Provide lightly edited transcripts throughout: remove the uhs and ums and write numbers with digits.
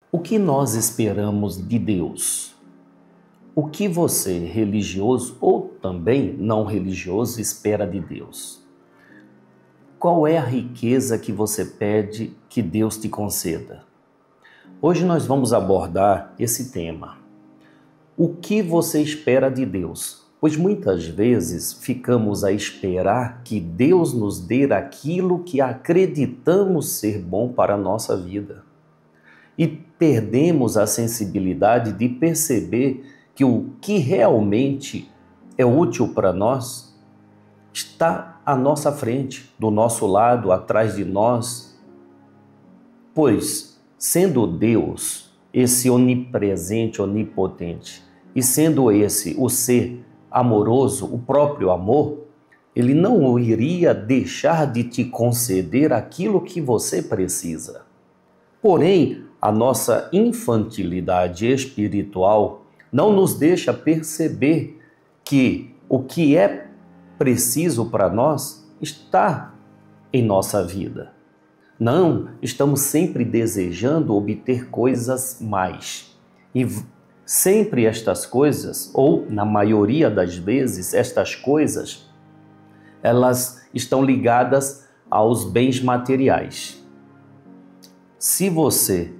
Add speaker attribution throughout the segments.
Speaker 1: O que nós esperamos de Deus? O que você, religioso ou também não religioso, espera de Deus? Qual é a riqueza que você pede que Deus te conceda? Hoje nós vamos abordar esse tema. O que você espera de Deus? Pois muitas vezes ficamos a esperar que Deus nos dê aquilo que acreditamos ser bom para a nossa vida. E perdemos a sensibilidade de perceber que o que realmente é útil para nós está à nossa frente, do nosso lado, atrás de nós. Pois, sendo Deus esse onipresente, onipotente, e sendo esse o ser amoroso, o próprio amor, ele não iria deixar de te conceder aquilo que você precisa. Porém, a nossa infantilidade espiritual não nos deixa perceber que o que é preciso para nós está em nossa vida. Não, estamos sempre desejando obter coisas mais. E sempre estas coisas, ou na maioria das vezes, estas coisas, elas estão ligadas aos bens materiais. Se você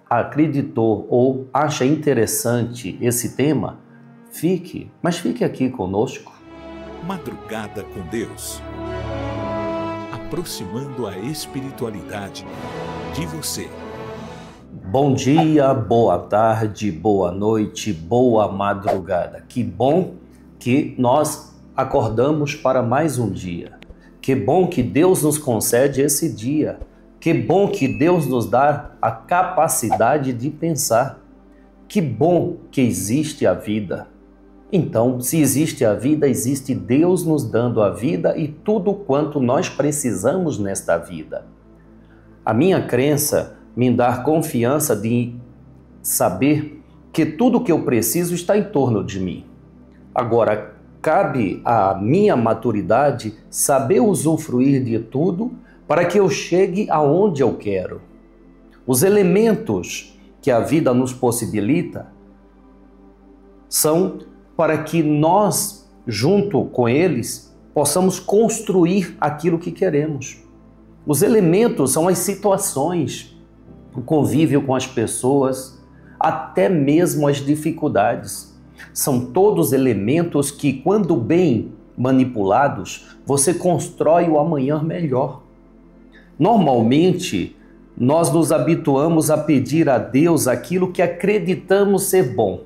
Speaker 1: acreditou ou acha interessante esse tema, fique aqui conosco.
Speaker 2: Madrugada com Deus. Aproximando a espiritualidade de você.
Speaker 1: Bom dia, boa tarde, boa noite, boa madrugada. Que bom que nós acordamos para mais um dia. Que bom que Deus nos concede esse dia. Que bom que Deus nos dá a capacidade de pensar. Que bom que existe a vida. Então, se existe a vida, existe Deus nos dando a vida e tudo quanto nós precisamos nesta vida. A minha crença me dá confiança de saber que tudo que eu preciso está em torno de mim. Agora, cabe à minha maturidade saber usufruir de tudo para que eu chegue aonde eu quero. Os elementos que a vida nos possibilita são para que nós, junto com eles, possamos construir aquilo que queremos. Os elementos são as situações, o convívio com as pessoas, até mesmo as dificuldades. São todos elementos que, quando bem manipulados, você constrói o amanhã melhor. Normalmente, nós nos habituamos a pedir a Deus aquilo que acreditamos ser bom.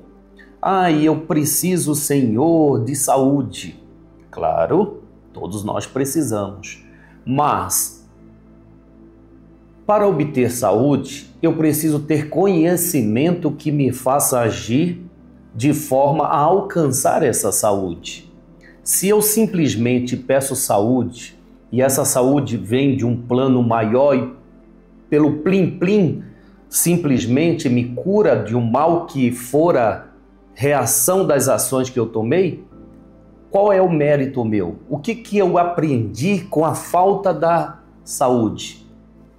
Speaker 1: Eu preciso, Senhor, de saúde. Claro, todos nós precisamos. Mas, para obter saúde, eu preciso ter conhecimento que me faça agir de forma a alcançar essa saúde. Se eu simplesmente peço saúde, e essa saúde vem de um plano maior e pelo plim-plim simplesmente me cura de um mal que fora reação das ações que eu tomei, qual é o mérito meu? O que eu aprendi com a falta da saúde?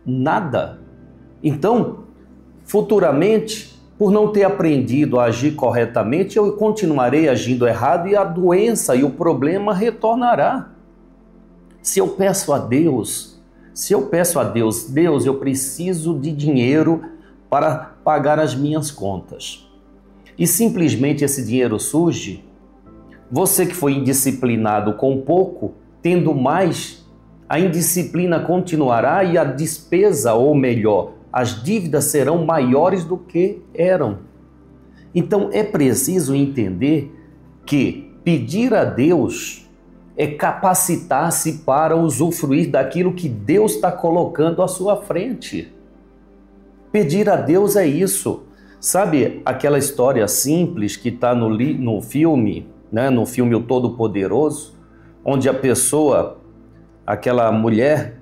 Speaker 1: Nada. Então, futuramente, por não ter aprendido a agir corretamente, eu continuarei agindo errado e a doença e o problema retornará. Se eu peço a Deus, Deus, eu preciso de dinheiro para pagar as minhas contas. E simplesmente esse dinheiro surge, você que foi indisciplinado com pouco, tendo mais, a indisciplina continuará e a despesa, ou melhor, as dívidas serão maiores do que eram. Então é preciso entender que pedir a Deus é capacitar-se para usufruir daquilo que Deus está colocando à sua frente. Pedir a Deus é isso. Sabe aquela história simples que está no filme, né? No filme O Todo-Poderoso, onde a pessoa, aquela mulher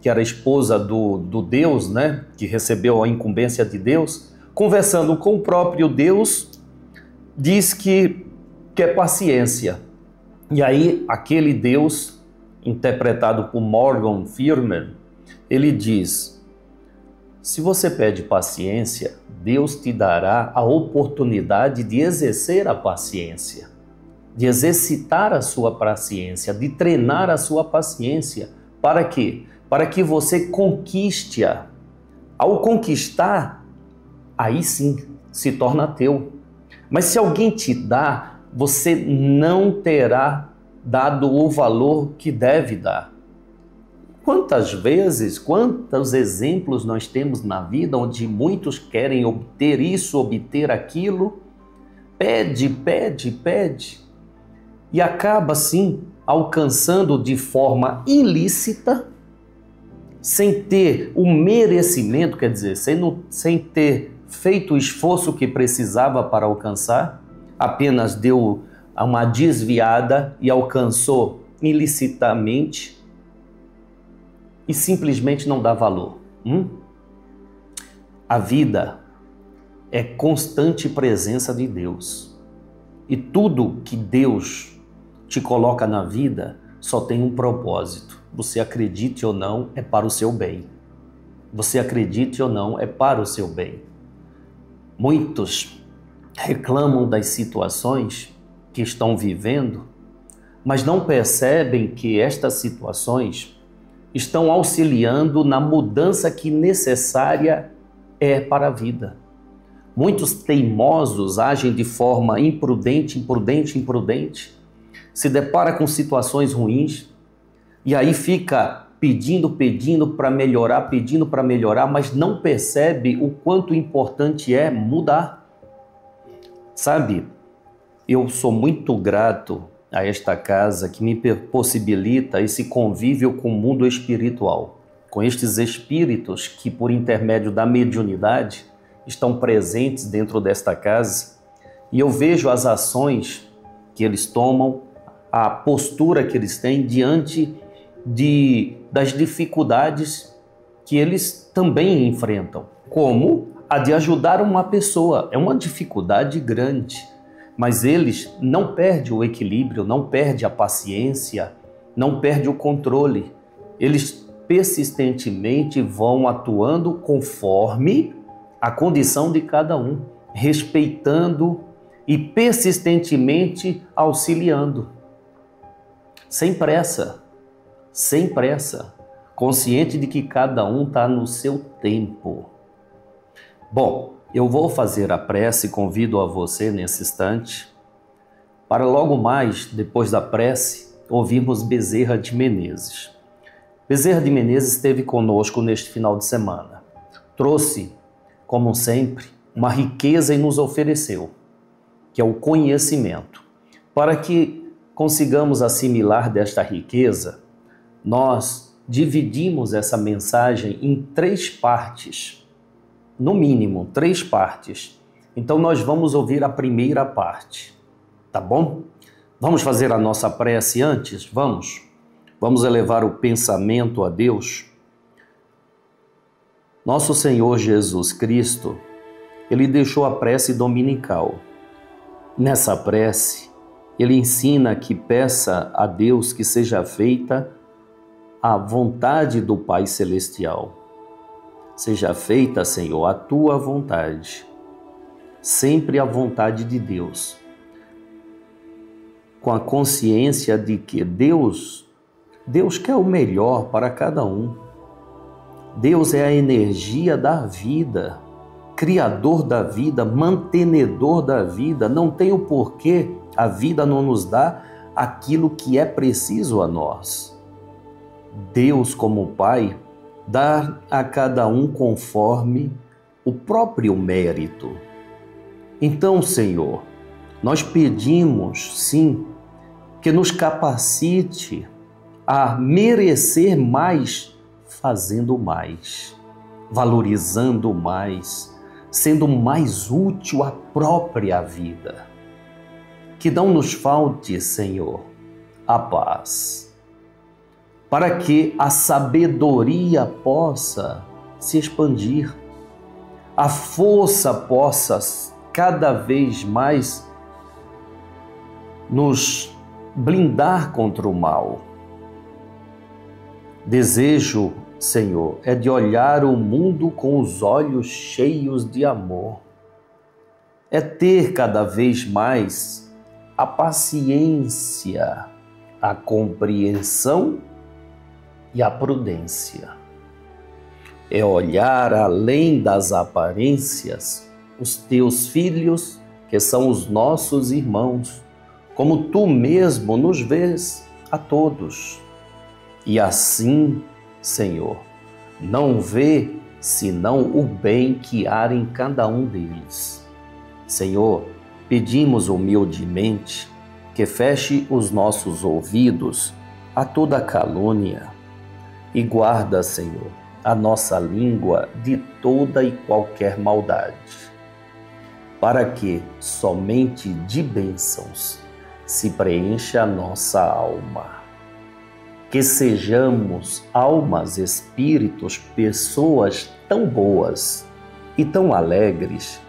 Speaker 1: que era esposa do Deus, né? Que recebeu a incumbência de Deus, conversando com o próprio Deus, diz que quer paciência. E aí, aquele Deus, interpretado por Morgan Freeman, ele diz: Se você pede paciência, Deus te dará a oportunidade de exercer a paciência, de exercitar a sua paciência, de treinar a sua paciência. Para quê? Para que você conquiste-a. Ao conquistar, aí sim se torna teu. Mas se alguém te dá, você não terá dado o valor que deve dar. Quantas vezes, quantos exemplos nós temos na vida onde muitos querem obter isso, obter aquilo, pede, pede, pede, e acaba assim alcançando de forma ilícita, sem ter o merecimento, quer dizer, sem ter feito o esforço que precisava para alcançar, apenas deu uma desviada e alcançou ilicitamente, e simplesmente não dá valor. A vida é constante presença de Deus. E tudo que Deus te coloca na vida só tem um propósito. Você acredite ou não, é para o seu bem. Você acredite ou não, é para o seu bem. Muitos reclamam das situações que estão vivendo, mas não percebem que estas situações estão auxiliando na mudança que necessária é para a vida. Muitos teimosos agem de forma imprudente, se depara com situações ruins e aí fica pedindo para melhorar, mas não percebe o quanto importante é mudar. Sabe, eu sou muito grato a esta casa que me possibilita esse convívio com o mundo espiritual, com estes espíritos que, por intermédio da mediunidade, estão presentes dentro desta casa, e eu vejo as ações que eles tomam, a postura que eles têm diante das dificuldades que eles também enfrentam, como a de ajudar uma pessoa. É uma dificuldade grande, mas eles não perdem o equilíbrio, não perdem a paciência, não perdem o controle. Eles persistentemente vão atuando conforme a condição de cada um, respeitando e persistentemente auxiliando. Sem pressa, consciente de que cada um está no seu tempo. Bom, eu vou fazer a prece e convido a você nesse instante para logo mais, depois da prece, ouvirmos Bezerra de Menezes. Bezerra de Menezes esteve conosco neste final de semana. Trouxe, como sempre, uma riqueza e nos ofereceu, que é o conhecimento. Para que consigamos assimilar desta riqueza, nós dividimos essa mensagem em 3 partes. No mínimo, 3 partes. Então nós vamos ouvir a primeira parte, tá bom? Vamos fazer a nossa prece antes? Vamos elevar o pensamento a Deus. Nosso Senhor Jesus Cristo, Ele deixou a prece dominical. Nessa prece, Ele ensina que peça a Deus que seja feita a vontade do Pai Celestial. Seja feita, Senhor, a Tua vontade, sempre a vontade de Deus, com a consciência de que Deus quer o melhor para cada um. Deus é a energia da vida, criador da vida, mantenedor da vida. Não tem o porquê a vida não nos dá aquilo que é preciso a nós. Deus, como Pai, dá a cada um conforme o próprio mérito. Então, Senhor, nós pedimos, sim, que nos capacite a merecer mais, fazendo mais, valorizando mais, sendo mais útil à própria vida. Que não nos falte, Senhor, a paz, para que a sabedoria possa se expandir, a força possa cada vez mais nos blindar contra o mal. Desejo, Senhor, é de olhar o mundo com os olhos cheios de amor. É ter cada vez mais a paciência, a compreensão e a prudência. É olhar além das aparências os teus filhos, que são os nossos irmãos, como tu mesmo nos vês a todos. E assim, Senhor, não vê senão o bem que há em cada um deles. Senhor, pedimos humildemente que feche os nossos ouvidos a toda calúnia e guarda, Senhor, a nossa língua de toda e qualquer maldade, para que somente de bênçãos se preencha a nossa alma. Que sejamos almas, espíritos, pessoas tão boas e tão alegres,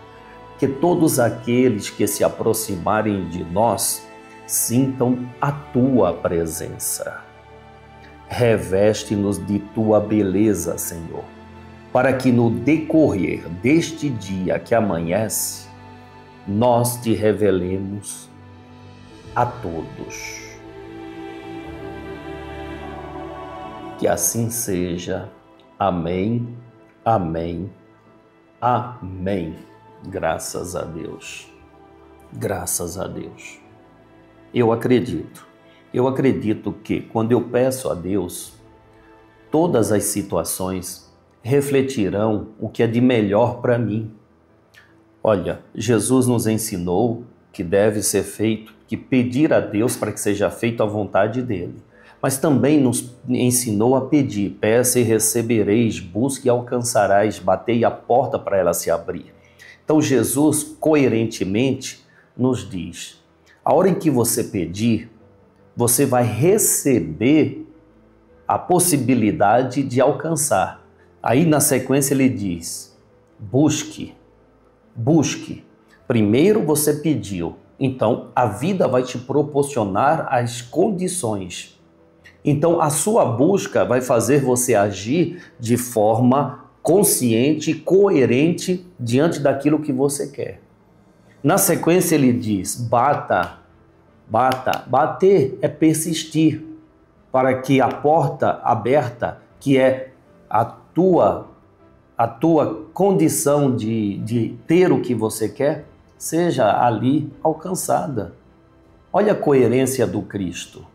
Speaker 1: que todos aqueles que se aproximarem de nós sintam a tua presença. Reveste-nos de tua beleza, Senhor, para que no decorrer deste dia que amanhece, nós te revelemos a todos. Que assim seja. Amém, amém, amém. Graças a Deus. Graças a Deus. Eu acredito que quando eu peço a Deus, todas as situações refletirão o que é de melhor para mim. Olha, Jesus nos ensinou que deve ser feito, que pedir a Deus para que seja feita a vontade dele. Mas também nos ensinou a pedir: peça e recebereis, busque e alcançarás, batei a porta para ela se abrir. Então Jesus coerentemente nos diz: a hora em que você pedir, você vai receber a possibilidade de alcançar. Aí na sequência ele diz: busque, busque. Primeiro você pediu, então a vida vai te proporcionar as condições. Então a sua busca vai fazer você agir de forma consciente e coerente diante daquilo que você quer. Na sequência ele diz: bata, bata. Bater é persistir para que a porta aberta, que é a tua condição de ter o que você quer, seja ali alcançada. Olha a coerência do Cristo.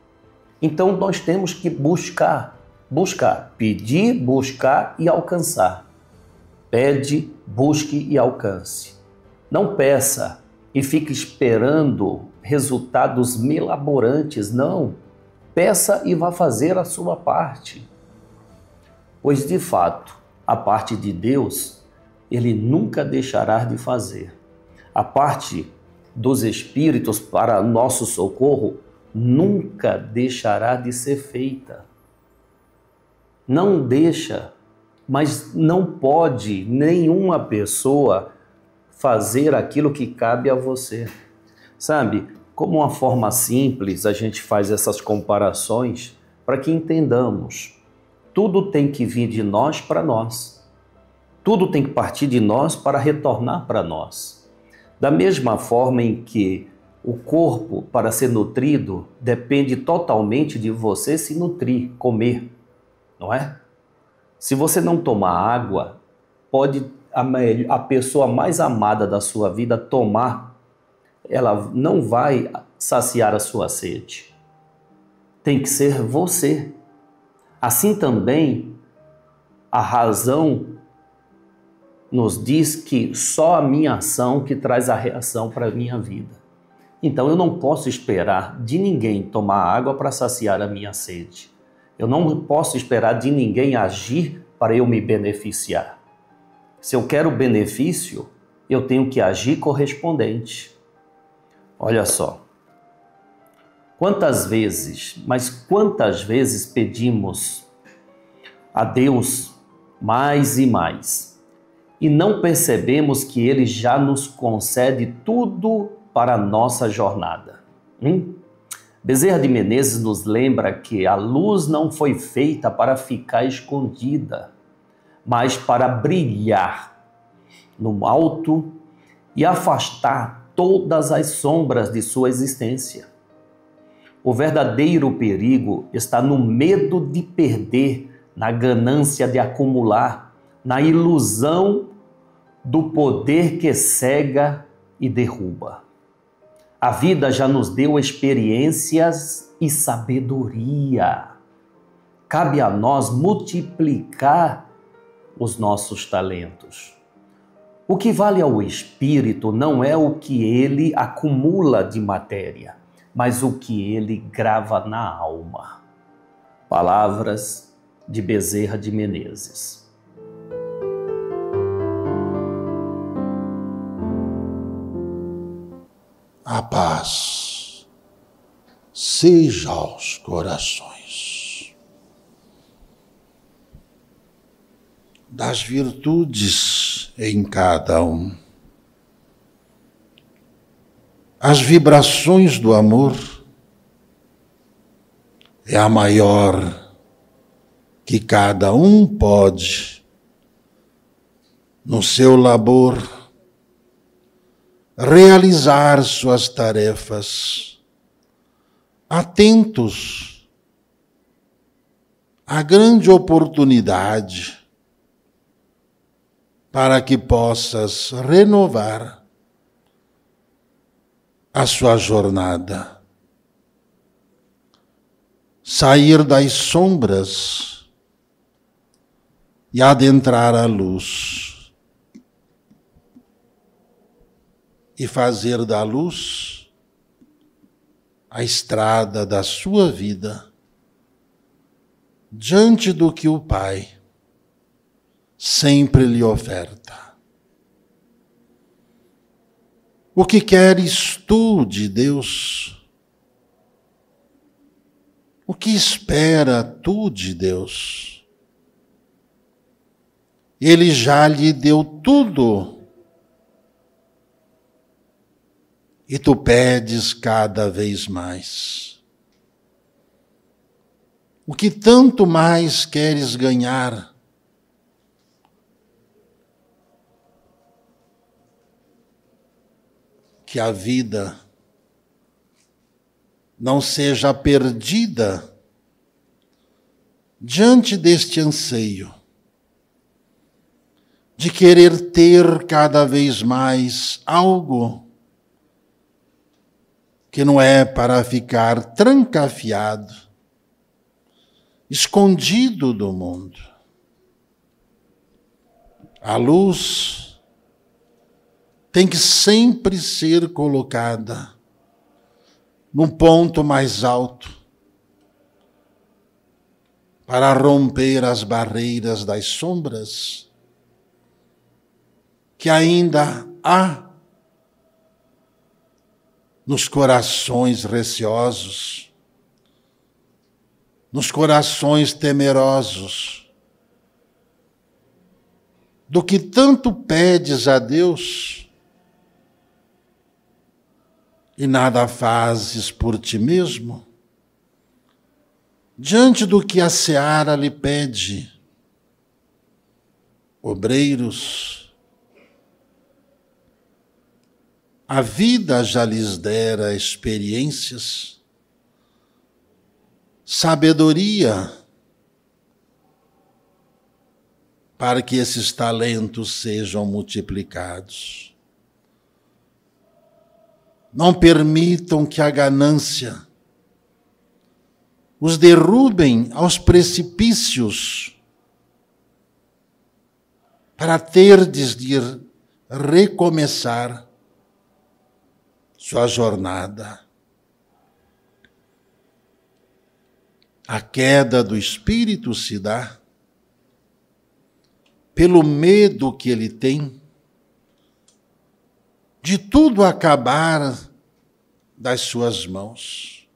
Speaker 1: Então nós temos que buscar, pedir, buscar e alcançar. Pede, busque e alcance. Não peça e fique esperando resultados milaborantes, não. Peça e vá fazer a sua parte. Pois de fato, a parte de Deus, Ele nunca deixará de fazer. A parte dos Espíritos para nosso socorro nunca deixará de ser feita. Não deixa, mas não pode nenhuma pessoa fazer aquilo que cabe a você. Sabe, como uma forma simples a gente faz essas comparações para que entendamos. Tudo tem que vir de nós para nós. Tudo tem que partir de nós para retornar para nós. Da mesma forma em que o corpo, para ser nutrido, depende totalmente de você se nutrir, comer, não é? Se você não tomar água, pode a pessoa mais amada da sua vida tomar, ela não vai saciar a sua sede. Tem que ser você. Assim também, a razão nos diz que só a minha ação que traz a reação para a minha vida. Então eu não posso esperar de ninguém tomar água para saciar a minha sede. Eu não posso esperar de ninguém agir para eu me beneficiar. Se eu quero benefício, eu tenho que agir correspondente. Olha só. Quantas vezes pedimos a Deus mais e mais e não percebemos que Ele já nos concede tudo para a nossa jornada. Bezerra de Menezes nos lembra que a luz não foi feita para ficar escondida, mas para brilhar no alto e afastar todas as sombras de sua existência. O verdadeiro perigo está no medo de perder, na ganância de acumular, na ilusão do poder que cega e derruba. A vida já nos deu experiências e sabedoria. Cabe a nós multiplicar os nossos talentos. O que vale ao espírito não é o que ele acumula de matéria, mas o que ele grava na alma. Palavras de Bezerra de Menezes.
Speaker 3: A paz seja aos corações. Das virtudes em cada um. As vibrações do amor é a maior que cada um pode, no seu labor, realizar suas tarefas, atentos à grande oportunidade para que possas renovar a sua jornada, sair das sombras e adentrar a luz. E fazer da luz a estrada da sua vida, diante do que o Pai sempre lhe oferta. O que queres tu de Deus? O que espera tu de Deus? Ele já lhe deu tudo. E tu pedes cada vez mais. O que tanto mais queres ganhar? Que a vida não seja perdida diante deste anseio de querer ter cada vez mais algo que não é para ficar trancafiado, escondido do mundo. A luz tem que sempre ser colocada num ponto mais alto para romper as barreiras das sombras que ainda há nos corações receosos, nos corações temerosos, do que tanto pedes a Deus e nada fazes por ti mesmo, diante do que a seara lhe pede. Obreiros, a vida já lhes dera experiências, sabedoria, para que esses talentos sejam multiplicados. Não permitam que a ganância os derrubem aos precipícios, para terdes de recomeçar sua jornada. A queda do espírito se dá pelo medo que ele tem de tudo acabar das suas mãos.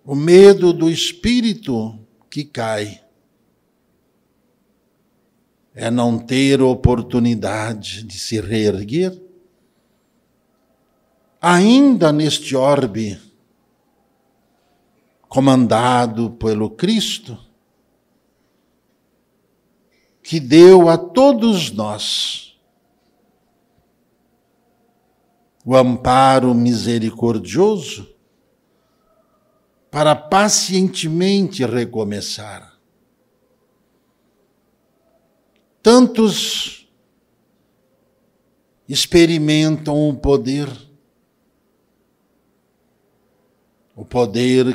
Speaker 3: O medo do espírito que cai é não ter oportunidade de se reerguer ainda neste orbe, comandado pelo Cristo, que deu a todos nós o amparo misericordioso para pacientemente recomeçar. Tantos experimentam o poder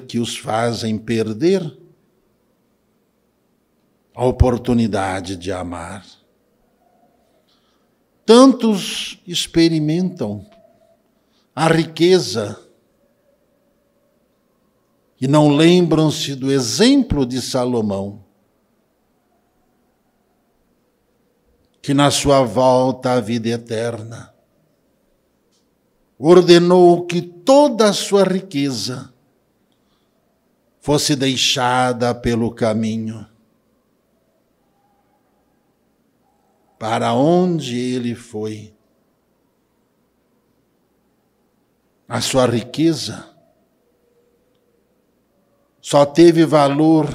Speaker 3: que os fazem perder a oportunidade de amar. Tantos experimentam a riqueza e não lembram-se do exemplo de Salomão, que na sua volta à vida eterna ordenou que toda a sua riqueza fosse deixada pelo caminho. Para onde ele foi, a sua riqueza só teve valor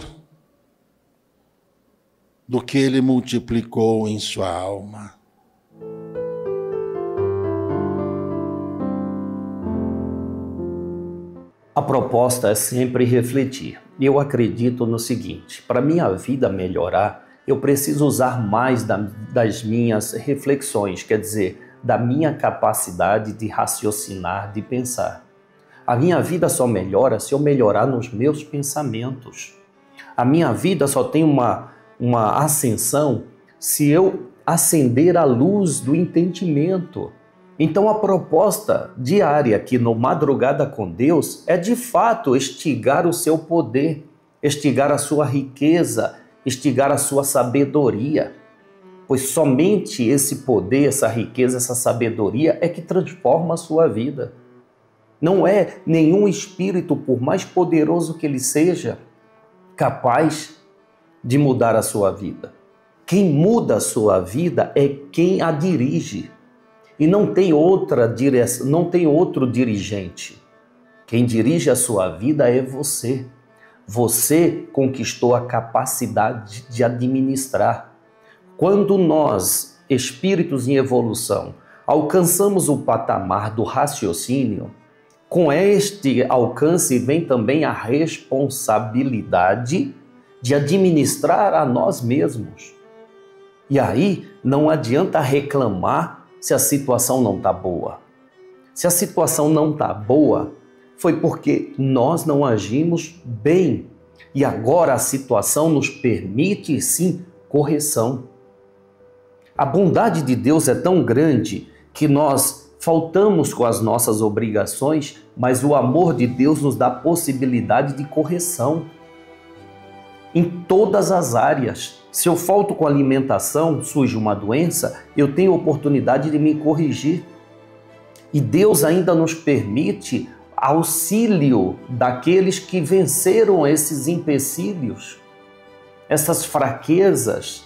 Speaker 3: do que ele multiplicou em sua alma.
Speaker 1: A proposta é sempre refletir. Eu acredito no seguinte: para minha vida melhorar, eu preciso usar mais das minhas reflexões, quer dizer, da minha capacidade de raciocinar, de pensar. A minha vida só melhora se eu melhorar nos meus pensamentos. A minha vida só tem uma ascensão se eu acender a luz do entendimento. Então a proposta diária aqui no Madrugada com Deus é de fato estigar o seu poder, estigar a sua riqueza, estigar a sua sabedoria, pois somente esse poder, essa riqueza, essa sabedoria é que transforma a sua vida. Não é nenhum espírito, por mais poderoso que ele seja, capaz de mudar a sua vida. Quem muda a sua vida é quem a dirige. E não tem outra direção, não tem outro dirigente. Quem dirige a sua vida é você. Você conquistou a capacidade de administrar. Quando nós, espíritos em evolução, alcançamos o patamar do raciocínio, com este alcance vem também a responsabilidade de administrar a nós mesmos. E aí não adianta reclamar se a situação não está boa. Se a situação não está boa, foi porque nós não agimos bem. E agora a situação nos permite, sim, correção. A bondade de Deus é tão grande que nós faltamos com as nossas obrigações, mas o amor de Deus nos dá possibilidade de correção em todas as áreas. Se eu falto com alimentação, surge uma doença, eu tenho oportunidade de me corrigir. E Deus ainda nos permite auxílio daqueles que venceram esses empecilhos, essas fraquezas.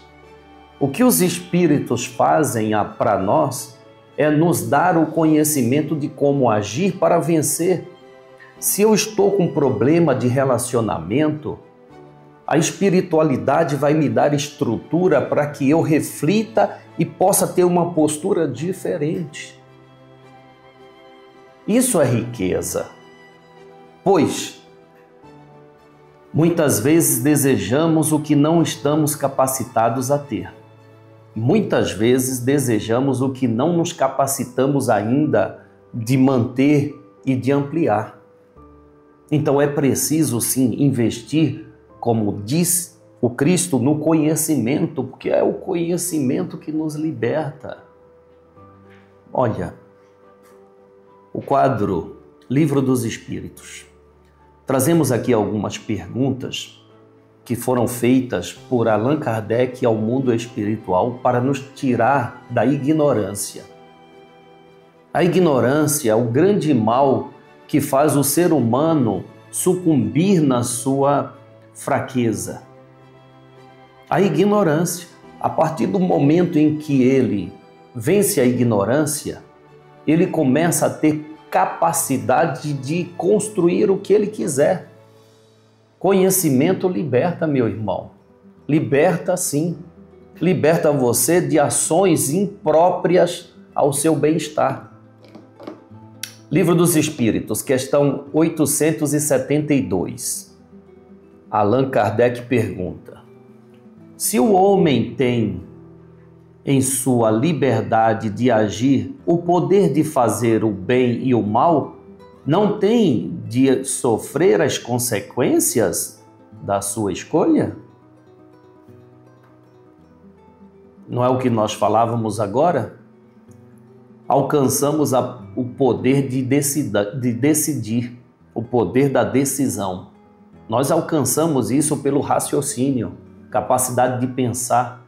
Speaker 1: O que os espíritos fazem para nós é nos dar o conhecimento de como agir para vencer. Se eu estou com problema de relacionamento, a espiritualidade vai me dar estrutura para que eu reflita e possa ter uma postura diferente. Isso é riqueza, pois muitas vezes desejamos o que não estamos capacitados a ter. Muitas vezes desejamos o que não nos capacitamos ainda de manter e de ampliar. Então é preciso sim investir, como diz o Cristo, no conhecimento, porque é o conhecimento que nos liberta. Olha, o quadro Livro dos Espíritos. Trazemos aqui algumas perguntas que foram feitas por Allan Kardec ao mundo espiritual para nos tirar da ignorância. A ignorância é o grande mal que faz o ser humano sucumbir na sua fraqueza. A ignorância, a partir do momento em que ele vence a ignorância, ele começa a ter capacidade de construir o que ele quiser. Conhecimento liberta, meu irmão. Liberta sim. Liberta você de ações impróprias ao seu bem-estar. Livro dos Espíritos, questão 872. Allan Kardec pergunta: se o homem tem em sua liberdade de agir o poder de fazer o bem e o mal, não tem de sofrer as consequências da sua escolha? Não é o que nós falávamos agora? Alcançamos o poder de decidir, o poder da decisão. Nós alcançamos isso pelo raciocínio, capacidade de pensar.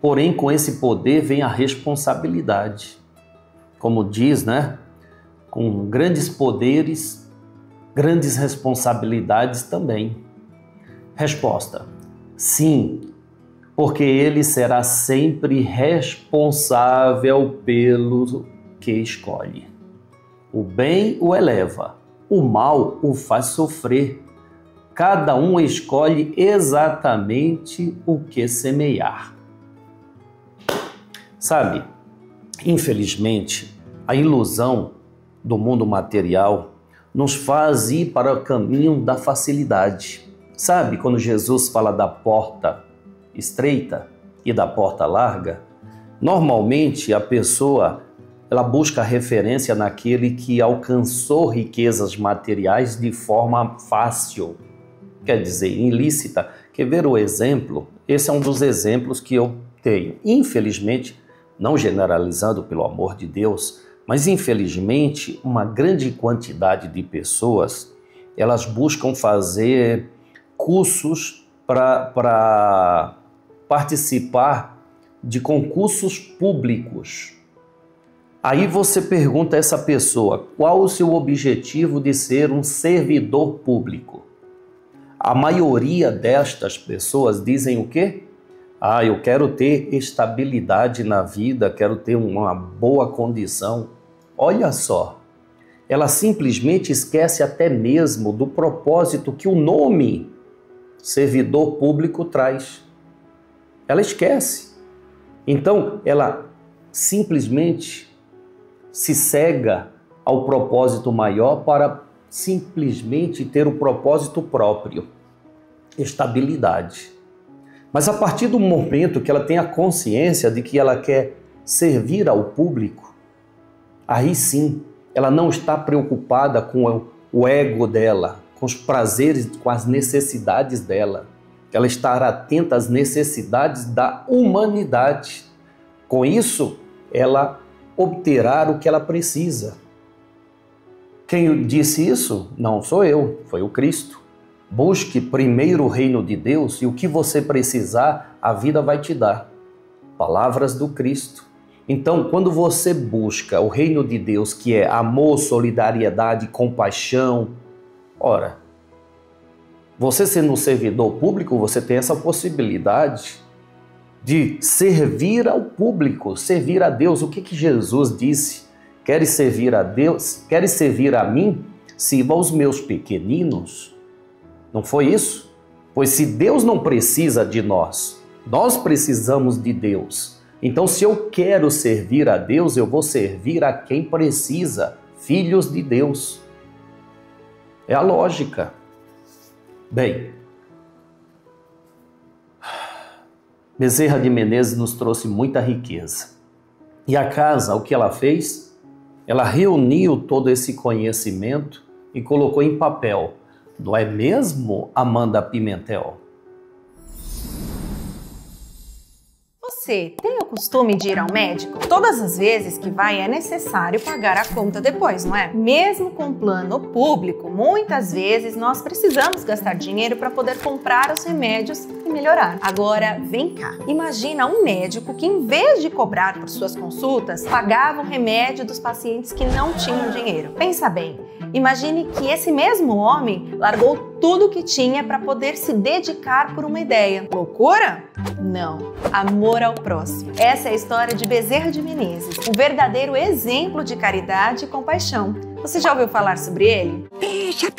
Speaker 1: Porém, com esse poder vem a responsabilidade. Como diz, né? Com grandes poderes, grandes responsabilidades também. Resposta: sim, porque ele será sempre responsável pelo que escolhe. O bem o eleva, o mal o faz sofrer. Cada um escolhe exatamente o que semear. Sabe, infelizmente, a ilusão do mundo material nos faz ir para o caminho da facilidade. Sabe, quando Jesus fala da porta estreita e da porta larga, normalmente a pessoa ela busca referência naquele que alcançou riquezas materiais de forma fácil, quer dizer, ilícita. Quer ver o exemplo? Esse é um dos exemplos que eu tenho. Infelizmente, não generalizando pelo amor de Deus, mas infelizmente uma grande quantidade de pessoas, elas buscam fazer cursos para participar de concursos públicos. Aí você pergunta a essa pessoa, qual o seu objetivo de ser um servidor público? A maioria destas pessoas dizem o quê? Eu quero ter estabilidade na vida, quero ter uma boa condição. Olha só, ela simplesmente esquece até mesmo do propósito que o nome servidor público traz. Ela esquece. Então, ela simplesmente se cega ao propósito maior para simplesmente ter o propósito próprio, estabilidade. Mas a partir do momento que ela tem a consciência de que ela quer servir ao público, aí sim, ela não está preocupada com o ego dela, com os prazeres, com as necessidades dela. Ela estará atenta às necessidades da humanidade. Com isso, ela obterá o que ela precisa. Quem disse isso? Não sou eu, foi o Cristo. Busque primeiro o reino de Deus e o que você precisar, a vida vai te dar. Palavras do Cristo. Então, quando você busca o reino de Deus, que é amor, solidariedade, compaixão, ora, você sendo um servidor público, você tem essa possibilidade de servir ao público, servir a Deus. O que Jesus disse? Queres servir a Deus? Queres servir a mim? Sirva aos meus pequeninos. Não foi isso? Pois se Deus não precisa de nós, nós precisamos de Deus. Então, se eu quero servir a Deus, eu vou servir a quem precisa, filhos de Deus. É a lógica. Bem, Bezerra de Menezes nos trouxe muita riqueza. E a casa, o que ela fez? Ela reuniu todo esse conhecimento e colocou em papel. Não é mesmo, Amanda Pimentel?
Speaker 4: Você tem o costume de ir ao médico? Todas as vezes que vai é necessário pagar a conta depois, não é? Mesmo com plano público, muitas vezes nós precisamos gastar dinheiro para poder comprar os remédios e melhorar. Agora, vem cá. Imagina um médico que, em vez de cobrar por suas consultas, pagava o remédio dos pacientes que não tinham dinheiro. Pensa bem. Imagine que esse mesmo homem largou tudo o que tinha para poder se dedicar por uma ideia. Loucura? Não. Amor ao próximo. Essa é a história de Bezerra de Menezes, um verdadeiro exemplo de caridade e compaixão. Você já ouviu falar sobre ele?
Speaker 2: Pecha.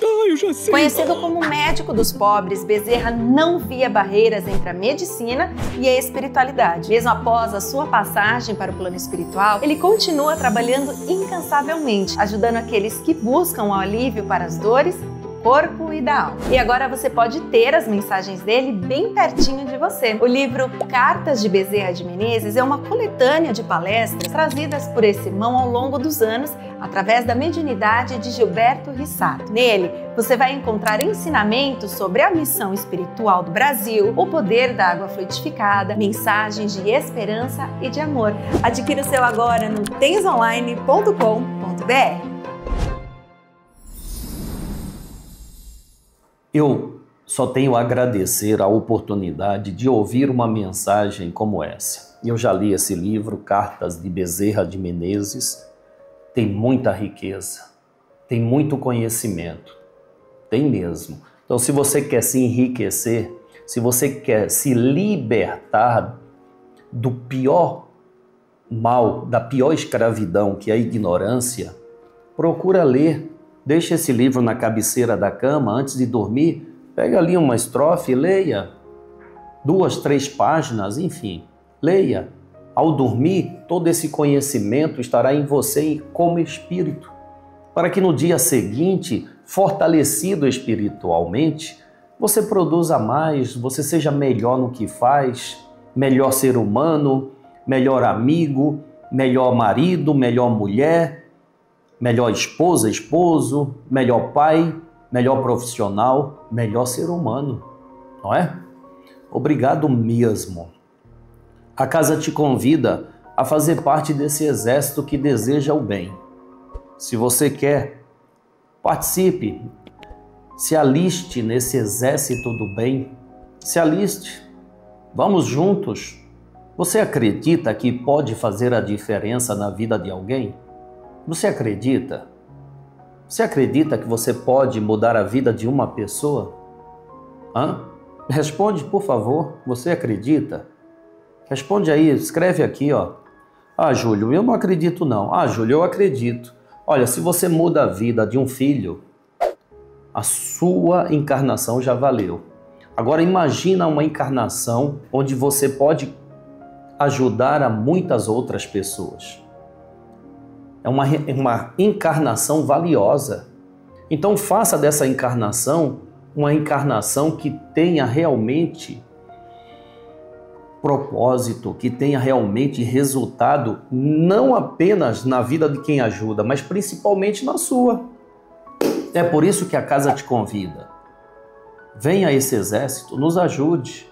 Speaker 2: Eu já sei.
Speaker 4: Conhecido como médico dos pobres, Bezerra não via barreiras entre a medicina e a espiritualidade. Mesmo após a sua passagem para o plano espiritual, ele continua trabalhando incansavelmente, ajudando aqueles que buscam o alívio para as dores do corpo e da alma. E agora você pode ter as mensagens dele bem pertinho de você. O livro Cartas de Bezerra de Menezes é uma coletânea de palestras trazidas por esse irmão ao longo dos anos através da mediunidade de Gilberto Rissato. Nele, você vai encontrar ensinamentos sobre a missão espiritual do Brasil, o poder da água fluidificada, mensagens de esperança e de amor. Adquira o seu agora no tensonline.com.br.
Speaker 1: Eu só tenho a agradecer a oportunidade de ouvir uma mensagem como essa. Eu já li esse livro, Cartas de Bezerra de Menezes. Tem muita riqueza, tem muito conhecimento, tem mesmo. Então, se você quer se enriquecer, se você quer se libertar do pior mal, da pior escravidão, que é a ignorância, procura ler. Deixa esse livro na cabeceira da cama antes de dormir, pega ali uma estrofe, leia 2, 3 páginas, enfim, leia. Ao dormir, todo esse conhecimento estará em você como espírito, para que no dia seguinte, fortalecido espiritualmente, você produza mais, você seja melhor no que faz, melhor ser humano, melhor amigo, melhor marido, melhor mulher, melhor esposa, esposo, melhor pai, melhor profissional, melhor ser humano, não é? Obrigado mesmo. A casa te convida a fazer parte desse exército que deseja o bem. Se você quer, participe, se aliste nesse exército do bem, se aliste, vamos juntos. Você acredita que pode fazer a diferença na vida de alguém? Você acredita? Você acredita que você pode mudar a vida de uma pessoa? Responde, por favor. Você acredita? Responde aí, escreve aqui, ó. Júlio, eu não acredito não. Júlio, eu acredito. Olha, se você muda a vida de um filho, a sua encarnação já valeu. Agora imagina uma encarnação onde você pode ajudar a muitas outras pessoas. É uma encarnação valiosa. Então faça dessa encarnação uma encarnação que tenha realmente propósito, que tenha realmente resultado, não apenas na vida de quem ajuda, mas principalmente na sua. É por isso que a casa te convida. Venha a esse exército, nos ajude.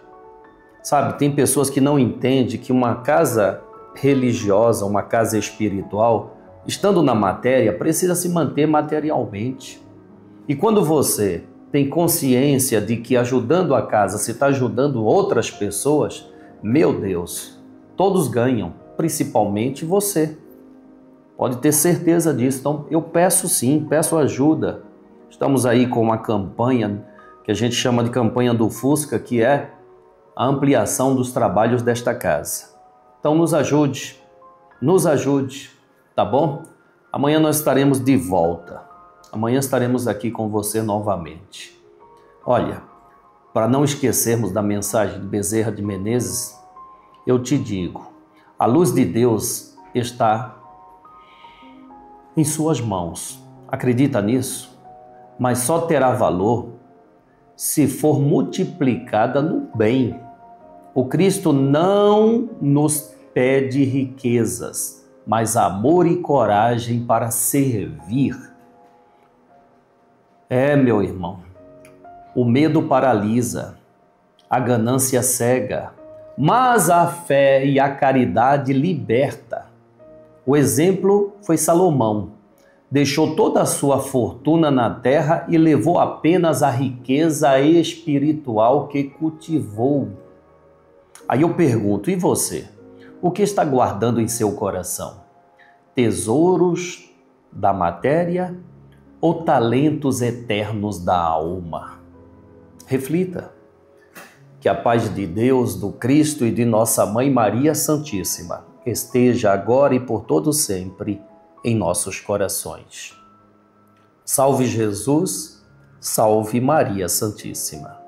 Speaker 1: Sabe, tem pessoas que não entendem que uma casa religiosa, uma casa espiritual, estando na matéria, precisa se manter materialmente. E quando você tem consciência de que ajudando a casa, você está ajudando outras pessoas, meu Deus, todos ganham, principalmente você. Pode ter certeza disso. Então, eu peço sim, peço ajuda. Estamos aí com uma campanha que a gente chama de campanha do Fusca, que é a ampliação dos trabalhos desta casa. Então, nos ajude, tá bom? Amanhã nós estaremos de volta. Amanhã estaremos aqui com você novamente. Olha, para não esquecermos da mensagem de Bezerra de Menezes, eu te digo, a luz de Deus está em suas mãos. Acredita nisso? Mas só terá valor se for multiplicada no bem. O Cristo não nos pede riquezas, mas amor e coragem para servir. Meu irmão, o medo paralisa, a ganância cega, mas a fé e a caridade liberta. O exemplo foi Salomão. Deixou toda a sua fortuna na terra e levou apenas a riqueza espiritual que cultivou. Aí eu pergunto, e você? O que está guardando em seu coração? Tesouros da matéria ou talentos eternos da alma? Reflita. Que a paz de Deus, do Cristo e de nossa Mãe Maria Santíssima esteja agora e por todo sempre em nossos corações. Salve Jesus, salve Maria Santíssima.